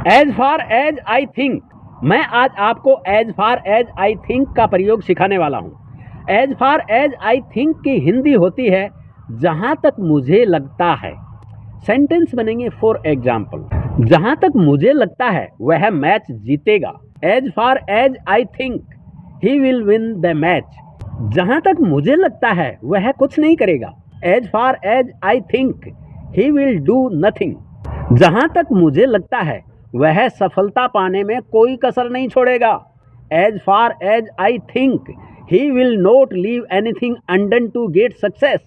As far as I think, मैं आज आपको as far as I think का प्रयोग सिखाने वाला हूँ। As far as I think की हिंदी होती है जहाँ तक मुझे लगता है। सेंटेंस बनेंगे फॉर एग्जाम्पल, जहाँ तक मुझे लगता है वह मैच जीतेगा। As far as I think he will win the match. जहाँ तक मुझे लगता है वह कुछ नहीं करेगा। As far as I think he will do nothing. जहाँ तक मुझे लगता है वह सफलता पाने में कोई कसर नहीं छोड़ेगा। As far as I think he will not leave anything undone to get success.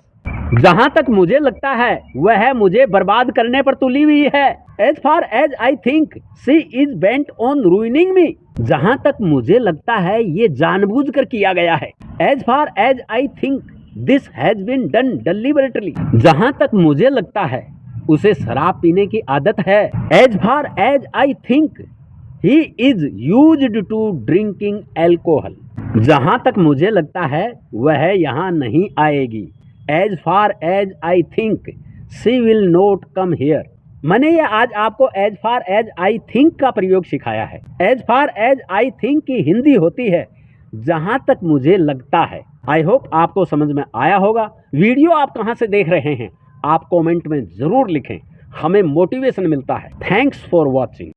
जहाँ तक मुझे लगता है वह मुझे बर्बाद करने पर तुली हुई है। As far as I think she is bent on ruining me. जहाँ तक मुझे लगता है ये जानबूझकर किया गया है। As far as I think this has been done deliberately. जहाँ तक मुझे लगता है उसे शराब पीने की आदत है। As far as I think he is used to drinking alcohol. जहाँ तक मुझे लगता है वह यहाँ नहीं आएगी। As far as I think she will not come here. मैंने ये आज आपको as far as I think का प्रयोग सिखाया है। As far as I think की हिंदी होती है जहाँ तक मुझे लगता है। आई होप आपको समझ में आया होगा। वीडियो आप कहाँ से देख रहे हैं आप कमेंट में ज़रूर लिखें, हमें मोटिवेशन मिलता है। Thanks for watching.